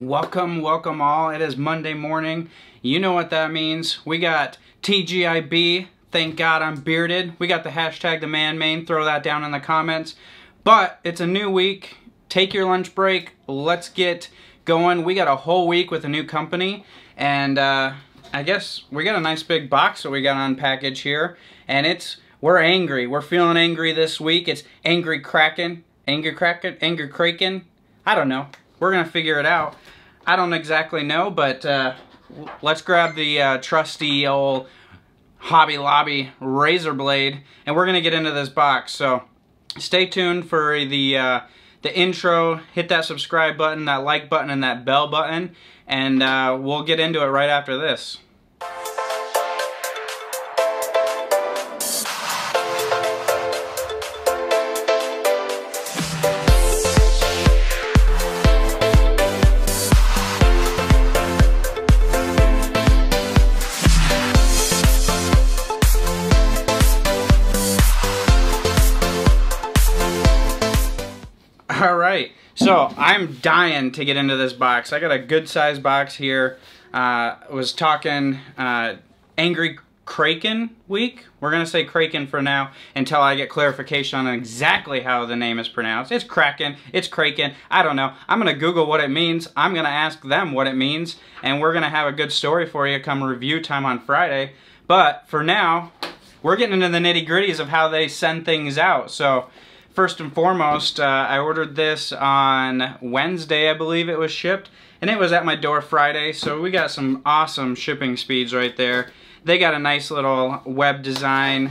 Welcome all. It is Monday morning. You know what that means. We got TGIB, thank God I'm bearded. We got the hashtag the man main, throw that down in the comments. But it's a new week. Take your lunch break. Let's get going. We got a whole week with a new company. And I guess we got a nice big box that we got on package here. And we're angry. We're feeling angry this week. It's Angry Kraken. Angry Kraken. I don't know. We're going to figure it out. I don't exactly know, but let's grab the trusty old Hobby Lobby razor blade, and we're going to get into this box. So stay tuned for the intro. Hit that subscribe button, that like button, and that bell button, and we'll get into it right after this. Alright, so I'm dying to get into this box. I got a good sized box here. Was talking Angry Kraken week. We're going to say Kraken for now until I get clarification on exactly how the name is pronounced. It's Kraken, it's Kraken, I don't know. I'm going to Google what it means. I'm going to ask them what it means. And we're going to have a good story for you come review time on Friday. But for now, we're getting into the nitty gritties of how they send things out. So first and foremost, I ordered this on Wednesday, I believe it was shipped, and it was at my door Friday, so we got some awesome shipping speeds right there. They got a nice little web design,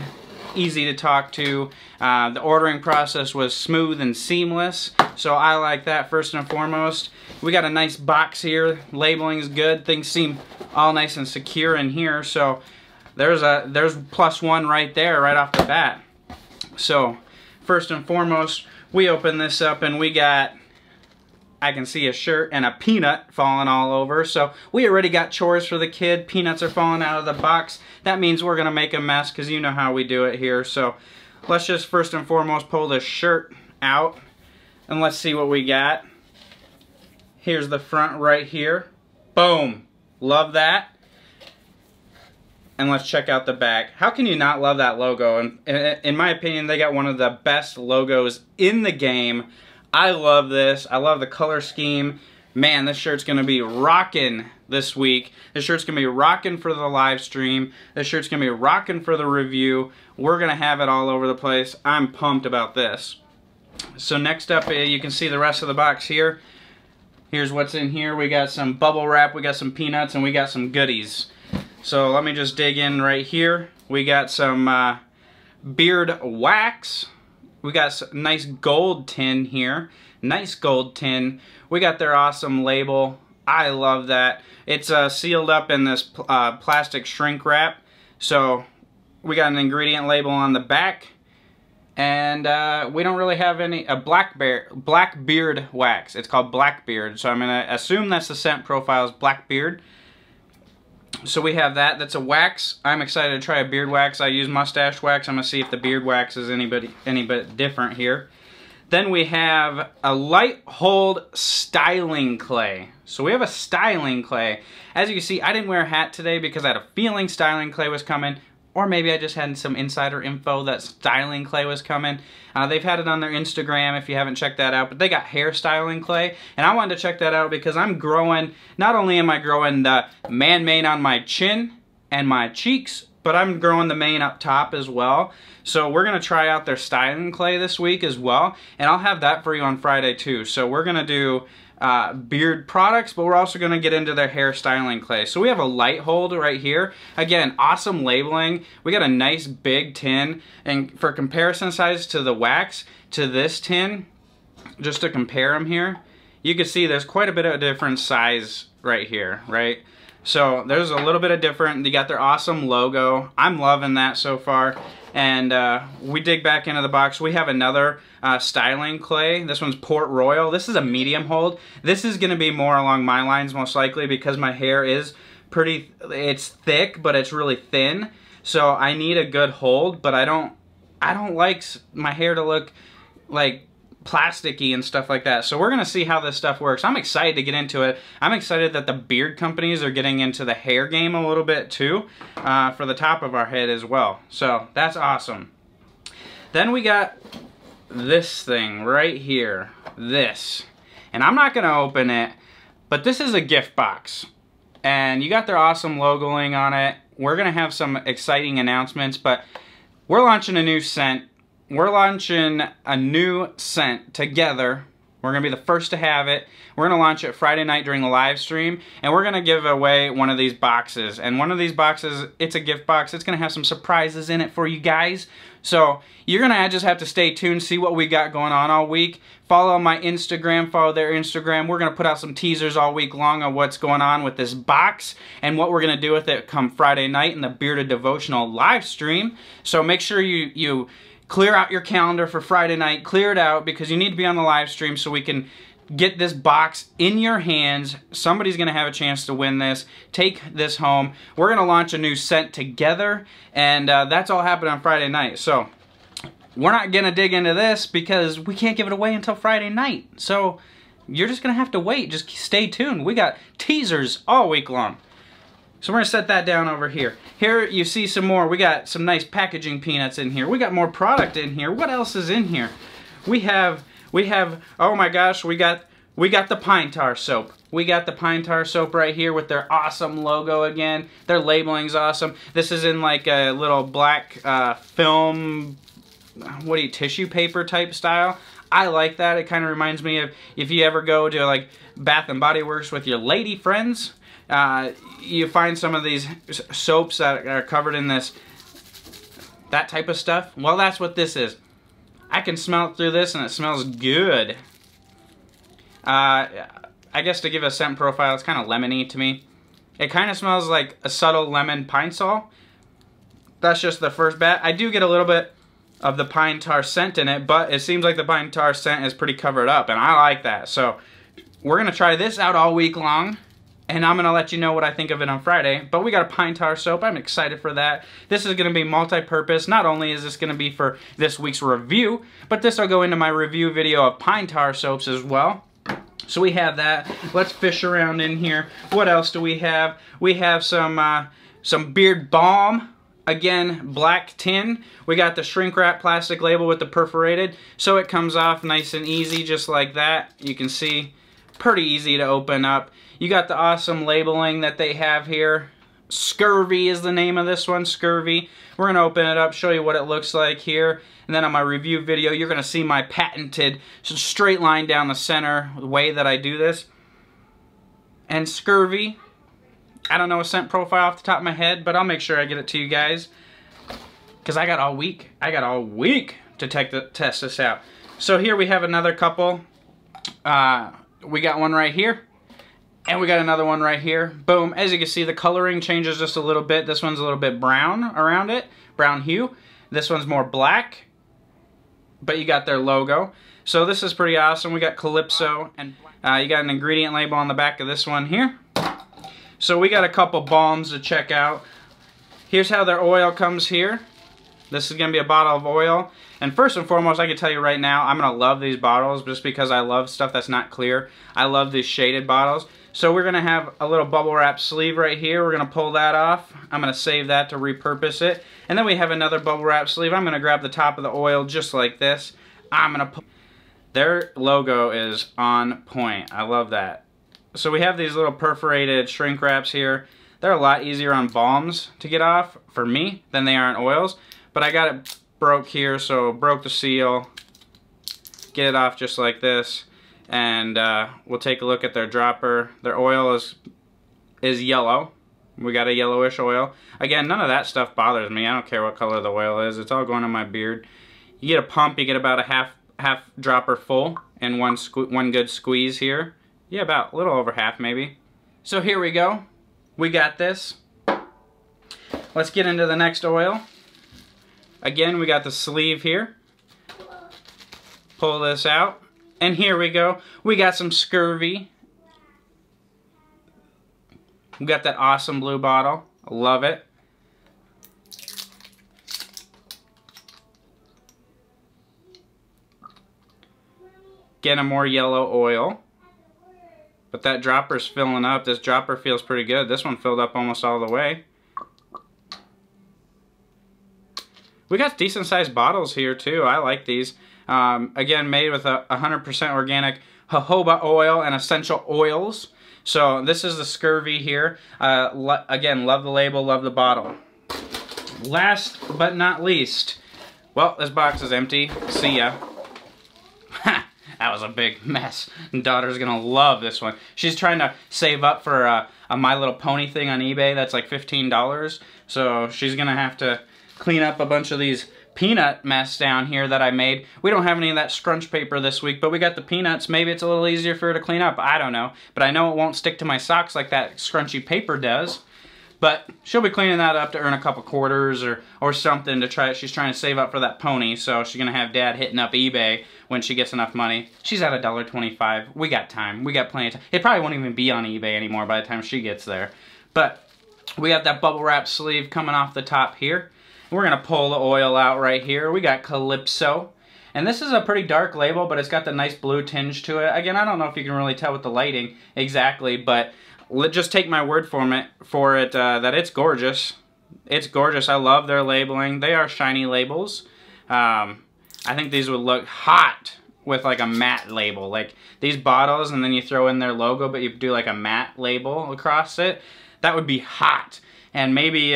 easy to talk to. The ordering process was smooth and seamless, so I like that first and foremost. We got a nice box here, labeling is good, things seem all nice and secure in here, so there's +1 right there, right off the bat. So first and foremost, we open this up and we got, I can see a shirt and a peanut falling all over. So we already got chores for the kid. Peanuts are falling out of the box. That means we're going to make a mess because you know how we do it here. So let's just first and foremost pull this shirt out and let's see what we got. Here's the front right here. Boom. Love that. And let's check out the back. How can you not love that logo? And in my opinion, they got one of the best logos in the game. I love this. I love the color scheme. Man, this shirt's going to be rocking this week. This shirt's going to be rocking for the live stream. This shirt's going to be rocking for the review. We're going to have it all over the place. I'm pumped about this. So next up, you can see the rest of the box here. Here's what's in here. We got some bubble wrap, we got some peanuts, and we got some goodies. So let me just dig in right here. We got some beard wax. We got some nice gold tin here. Nice gold tin. We got their awesome label. I love that. It's sealed up in this plastic shrink wrap. So we got an ingredient label on the back. And we don't really have any, Blackbeard wax. It's called Blackbeard. So I'm going to assume that's the scent profile is Blackbeard. So we have that. That's a wax. I'm excited to try a beard wax. I use mustache wax. I'm going to see if the beard wax is any bit different here. Then we have a light hold styling clay. So we have a styling clay. As you can see, I didn't wear a hat today because I had a feeling styling clay was coming. Or maybe I just had some insider info that styling clay was coming. They've had it on their Instagram if you haven't checked that out. But they got hair styling clay. And I wanted to check that out because I'm growing, not only am I growing the man mane on my chin and my cheeks, but I'm growing the mane up top as well. So we're going to try out their styling clay this week as well. And I'll have that for you on Friday too. So we're going to do beard products, but we're also going to get into their hair styling clay. So we have a light hold right here. Again, awesome labeling. We got a nice big tin, and for comparison size to the wax to this tin, just to compare them here, you can see there's quite a bit of a different size right here, right? So there's a little bit of different. They got their awesome logo. I'm loving that so far. And we dig back into the box. We have another styling clay. This one's Port Royal. This is a medium hold. This is going to be more along my lines most likely because my hair is pretty, it's thick, but it's really thin. So I need a good hold, but I don't like my hair to look like plasticky and stuff like that. So we're gonna see how this stuff works. I'm excited to get into it. I'm excited that the beard companies are getting into the hair game a little bit too, for the top of our head as well. So that's awesome. Then we got this thing right here, this. And I'm not gonna open it, but this is a gift box. And you got their awesome logoing on it. We're gonna have some exciting announcements, but we're launching a new scent. We're launching a new scent together. We're gonna be the first to have it. We're gonna launch it Friday night during the live stream, and we're gonna give away one of these boxes. And one of these boxes, it's a gift box. It's gonna have some surprises in it for you guys. So you're gonna just have to stay tuned, see what we got going on all week. Follow my Instagram, follow their Instagram. We're gonna put out some teasers all week long on what's going on with this box and what we're gonna do with it come Friday night in the Bearded Devotional live stream. So make sure you clear out your calendar for Friday night. Clear it out because you need to be on the live stream so we can get this box in your hands. Somebody's gonna have a chance to win this. Take this home. We're gonna launch a new scent together, and that's all happening on Friday night. So we're not gonna dig into this because we can't give it away until Friday night. So you're just gonna have to wait. Just stay tuned. We got teasers all week long. So we're gonna set that down over here. Here you see some more. We got some nice packaging peanuts in here. We got more product in here. What else is in here? We have, oh my gosh, we got the pine tar soap. We got the pine tar soap right here with their awesome logo again. Their labeling's awesome. This is in like a little black film, tissue paper type style. I like that. It kind of reminds me of if you ever go to like Bath and Body Works with your lady friends. You find some of these soaps that are covered in that type of stuff. Well, that's what this is. I can smell it through this and it smells good. I guess to give a scent profile, it's kind of lemony to me. It kind of smells like a subtle lemon pine sol. That's just the first bat. I do get a little bit of the pine tar scent in it, but it seems like the pine tar scent is pretty covered up, and I like that. So we're gonna try this out all week long, and I'm gonna let you know what I think of it on Friday. But we got a pine tar soap. I'm excited for that. This is gonna be multi-purpose. Not only is this gonna be for this week's review, but this will go into my review video of pine tar soaps as well. So we have that. Let's fish around in here. What else do we have? We have some beard balm. Again, black tin. We got the shrink wrap plastic label with the perforated, so it comes off nice and easy just like that. You can see, pretty easy to open up. You got the awesome labeling that they have here. Scurvy is the name of this one, Scurvy. We're gonna open it up, show you what it looks like here. And then on my review video, you're gonna see my patented straight line down the center, the way that I do this. And Scurvy, I don't know a scent profile off the top of my head, but I'll make sure I get it to you guys. Because I got all week. I got all week to test this out. So here we have another couple. We got one right here. And we got another one right here. Boom. As you can see, the coloring changes just a little bit. This one's a little bit brown around it. Brown hue. This one's more black. But you got their logo. So this is pretty awesome. We got Calypso. And you got an ingredient label on the back of this one here. So we got a couple balms to check out. Here's how their oil comes here. This is going to be a bottle of oil. And first and foremost, I can tell you right now, I'm going to love these bottles just because I love stuff that's not clear. I love these shaded bottles. So we're going to have a little bubble wrap sleeve right here. We're going to pull that off. I'm going to save that to repurpose it. And then we have another bubble wrap sleeve. I'm going to grab the top of the oil just like this. I'm going to pull. Their logo is on point. I love that. So we have these little perforated shrink wraps here. They're a lot easier on balms to get off, for me, than they are on oils. But I got it broke here, so broke the seal. Get it off just like this. And we'll take a look at their dropper. Their oil is yellow. We got a yellowish oil. Again, none of that stuff bothers me. I don't care what color the oil is. It's all going on my beard. You get a pump, you get about a half dropper full and one good squeeze here. Yeah, about a little over half maybe. So here we go. We got this. Let's get into the next oil. Again, we got the sleeve here. Pull this out. And here we go. We got some Scurvy. We got that awesome blue bottle. I love it. getting a more yellow oil. But that dropper's filling up. This dropper feels pretty good. This one filled up almost all the way. We got decent sized bottles here too. I like these. Again, made with a 100% organic jojoba oil and essential oils. So this is the scurvy here. Again, love the label, love the bottle. Last but not least, well, this box is empty. See ya. That was a big mess. Daughter's gonna love this one. She's trying to save up for a My Little Pony thing on eBay that's like $15. So she's gonna have to clean up a bunch of these peanut mess down here that I made. We don't have any of that scrunch paper this week, but we got the peanuts. Maybe it's a little easier for her to clean up. I don't know. But I know it won't stick to my socks like that scrunchy paper does. But she'll be cleaning that up to earn a couple quarters or something to try. She's trying to save up for that pony, so she's gonna have Dad hitting up eBay when she gets enough money. She's at $1.25. We got time. We got plenty of time. It probably won't even be on eBay anymore by the time she gets there. But we have that bubble wrap sleeve coming off the top here. We're gonna pull the oil out right here. We got Calypso. And this is a pretty dark label, but it's got the nice blue tinge to it. Again, I don't know if you can really tell with the lighting exactly, but just take my word for it that it's gorgeous. It's gorgeous. I love their labeling. They are shiny labels. I think these would look hot with like a matte label. Like these bottles, and then you throw in their logo, but you do like a matte label across it. That would be hot. And maybe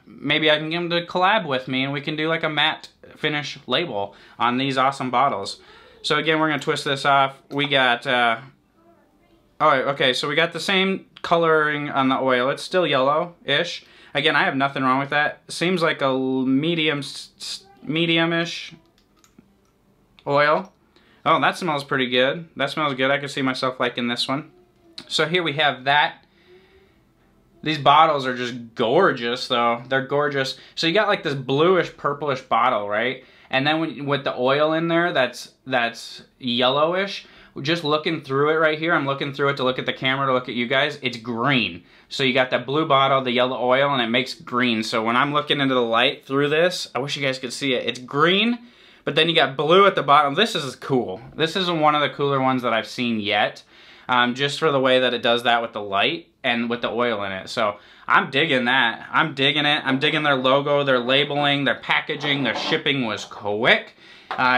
maybe I can get them to collab with me, and we can do like a matte finish label on these awesome bottles. So again, we're gonna twist this off. We got oh, okay, so we got the same coloring on the oil. It's still yellow-ish. Again, I have nothing wrong with that. Seems like a medium-ish oil. Oh, that smells pretty good. That smells good. I can see myself liking this one. So here we have that. These bottles are just gorgeous, though. They're gorgeous. So you got like this bluish, purplish bottle, right? And then with the oil in there, that's yellowish. Just looking through it right here, I'm looking through it to look at the camera, to look at you guys, it's green. So you got that blue bottle, the yellow oil, and it makes green. So when I'm looking into the light through this, I wish you guys could see it. It's green, but then you got blue at the bottom. This is cool. This is one of the cooler ones that I've seen yet, just for the way that it does that with the light and with the oil in it. So I'm digging that. I'm digging it. I'm digging their logo, their labeling, their packaging, their shipping was quick.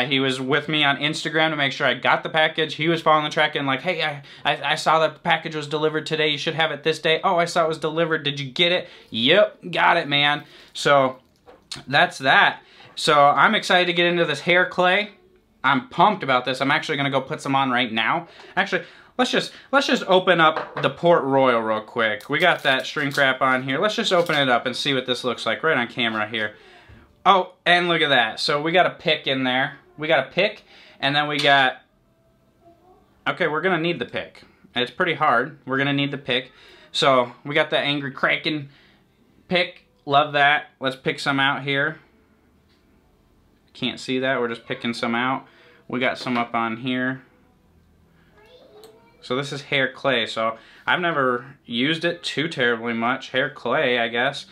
He was with me on Instagram to make sure I got the package. He was following the track and like, hey, I saw that the package was delivered today. You should have it this day. Oh, I saw it was delivered. Did you get it? Yep, got it, man. So that's that. So I'm excited to get into this hair clay. I'm pumped about this. I'm actually gonna go put some on right now. Actually, let's just open up the Port Royal real quick. We got that shrink wrap on here. Let's just open it up and see what this looks like right on camera here. Oh, and look at that. So we got a pick in there. We got a pick, and then we got... Okay, we're going to need the pick. It's pretty hard. We're going to need the pick. So we got the Angry Kraken pick. Love that. Let's pick some out here. Can't see that. We're just picking some out. We got some up on here. So this is hair clay. So I've never used it too terribly much. Hair clay, I guess.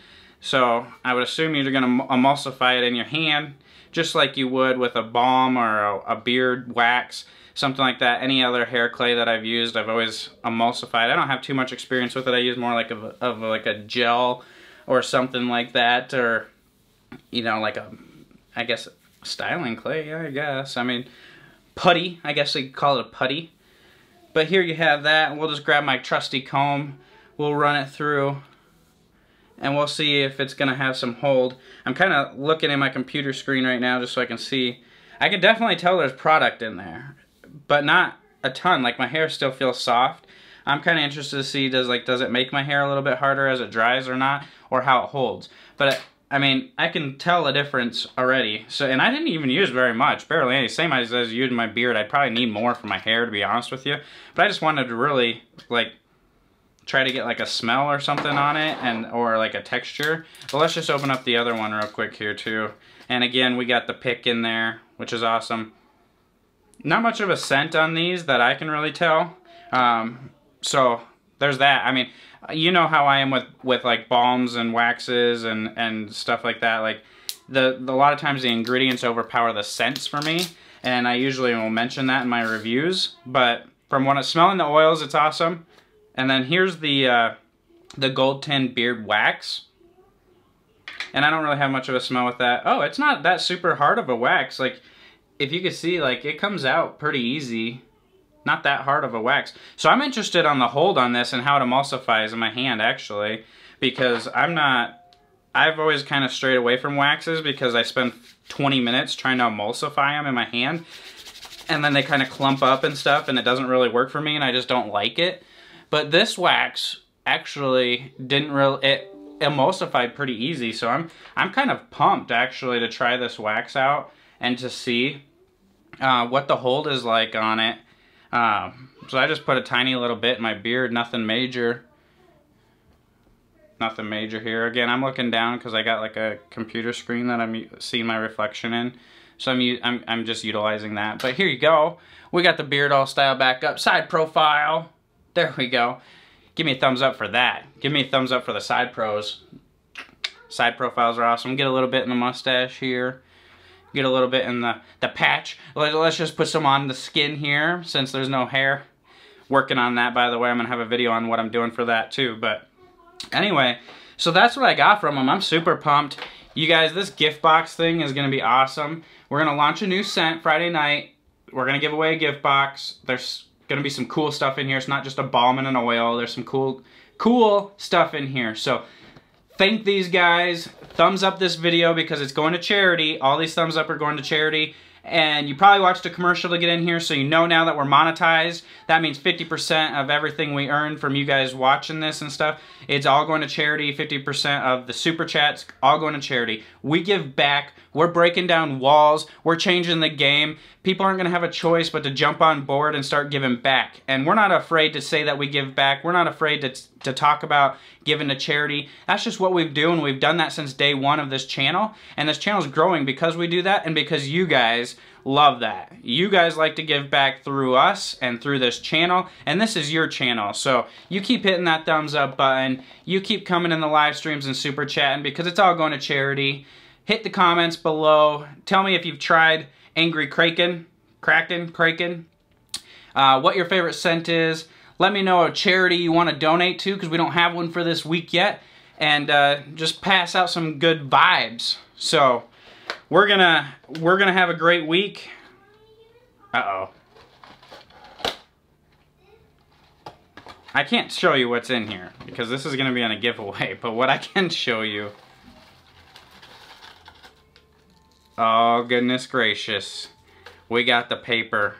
So I would assume you're going to emulsify it in your hand, just like you would with a balm or a beard wax, something like that. Any other hair clay that I've used, I've always emulsified. I don't have too much experience with it. I use more like like a gel or something like that, or you know, like I guess styling clay. Yeah, I guess. I mean, putty. I guess you could call it a putty. But here you have that. We'll just grab my trusty comb. We'll run it through. And we'll see if it's going to have some hold. I'm kind of looking at my computer screen right now just so I can see. I can definitely tell there's product in there, but not a ton. Like my hair still feels soft. I'm kind of interested to see does it make my hair a little bit harder as it dries or not, or how it holds. But I mean, I can tell a difference already. So, and I didn't even use very much, barely any. Same as using my beard. I'd probably need more for my hair, to be honest with you. But I just wanted to really like try to get like a smell or something on it, or like a texture. But let's just open up the other one real quick here too. And again, we got the pick in there, which is awesome. Not much of a scent on these that I can really tell. So there's that. I mean, you know how I am with like balms and waxes and stuff like that. Like a lot of times the ingredients overpower the scents for me. and I usually will mention that in my reviews, but from when it's smelling the oils, it's awesome. And then here's the Gold Tin Beard Wax. And I don't really have much of a smell with that. Oh, it's not that super hard of a wax. Like, if you can see, like, it comes out pretty easy. Not that hard of a wax. So I'm interested on the hold on this and how it emulsifies in my hand, actually. Because I've always kind of strayed away from waxes because I spend 20 minutes trying to emulsify them in my hand. And then they kind of clump up and stuff, and it doesn't really work for me, and I just don't like it. But this wax actually didn't really... It emulsified pretty easy, so I'm kind of pumped actually to try this wax out and to see what the hold is like on it. So I just put a tiny little bit in my beard, nothing major. Nothing major here. Again, I'm looking down because I got like a computer screen that I'm seeing my reflection in. So I'm just utilizing that. But here you go. We got the beard all styled back up. Side profile. There we go. Give me a thumbs up for that. Give me a thumbs up for the side pros. Side profiles are awesome. Get a little bit in the mustache here. Get a little bit in the patch. Let's just put some on the skin here since there's no hair. Working on that, by the way. I'm going to have a video on what I'm doing for that too. But anyway, so that's what I got from them. I'm super pumped. You guys, this gift box thing is going to be awesome. We're going to launch a new scent Friday night. We're going to give away a gift box. There's going to be some cool stuff in here. It's not just a balm and an oil. There's some cool stuff in here. So thank these guys. Thumbs up this video because it's going to charity. All these thumbs up are going to charity. And you probably watched a commercial to get in here, so you know now that we're monetized. That means 50% of everything we earn from you guys watching this and stuff, it's all going to charity. 50% of the super chats, all going to charity. We give back. We're breaking down walls. We're changing the game. People aren't going to have a choice but to jump on board and start giving back. And we're not afraid to say that we give back. We're not afraid to talk about giving to charity. That's just what we've done. We've done that since day one of this channel. And this channel is growing because we do that and because you guys love that. You guys like to give back through us and through this channel, and this is your channel. So you keep hitting that thumbs up button. You keep coming in the live streams and super chatting because it's all going to charity. Hit the comments below. Tell me if you've tried Angry Kraken, what your favorite scent is. Let me know a charity you want to donate to because we don't have one for this week yet. And just pass out some good vibes. So we're gonna have a great week. Uh-oh. I can't show you what's in here because this is gonna be on a giveaway, but what I can show you. Oh, goodness gracious. We got the paper.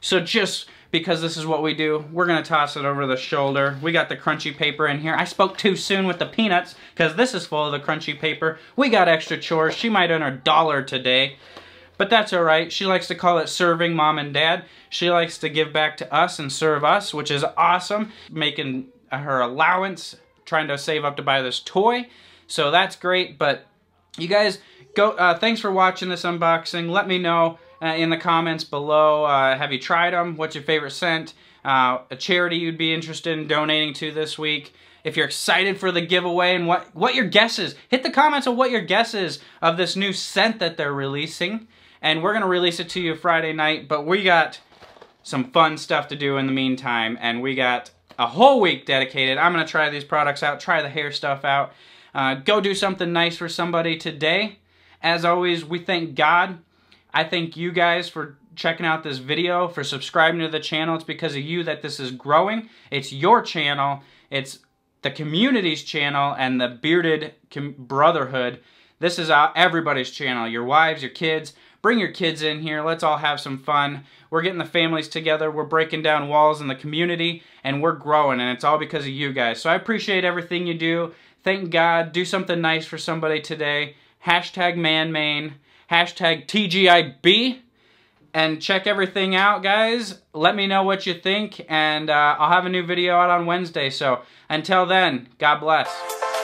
So just because this is what we do, we're gonna toss it over the shoulder. We got the crunchy paper in here. I spoke too soon with the peanuts because this is full of the crunchy paper. We got extra chores. She might earn $1 today, but that's all right. She likes to call it serving mom and dad. She likes to give back to us and serve us, which is awesome. Making her allowance, trying to save up to buy this toy. So that's great, but you guys, go. Thanks for watching this unboxing. Let me know in the comments below, have you tried them? What's your favorite scent? A charity you'd be interested in donating to this week. If you're excited for the giveaway and what your guess is. Hit the comments on what your guess is of this new scent that they're releasing. And we're going to release it to you Friday night. But we got some fun stuff to do in the meantime. And we got a whole week dedicated. I'm going to try these products out. Try the hair stuff out. Go do something nice for somebody today. As always, we thank God. I thank you guys for checking out this video, for subscribing to the channel. It's because of you that this is growing. It's your channel. It's the community's channel and the Bearded Brotherhood. This is everybody's channel. Your wives, your kids. Bring your kids in here. Let's all have some fun. We're getting the families together. We're breaking down walls in the community, and we're growing, and it's all because of you guys. So I appreciate everything you do. Thank God. Do something nice for somebody today. Hashtag ManMain. Hashtag TGIB. And check everything out, guys. Let me know what you think, and I'll have a new video out on Wednesday. So until then, God bless.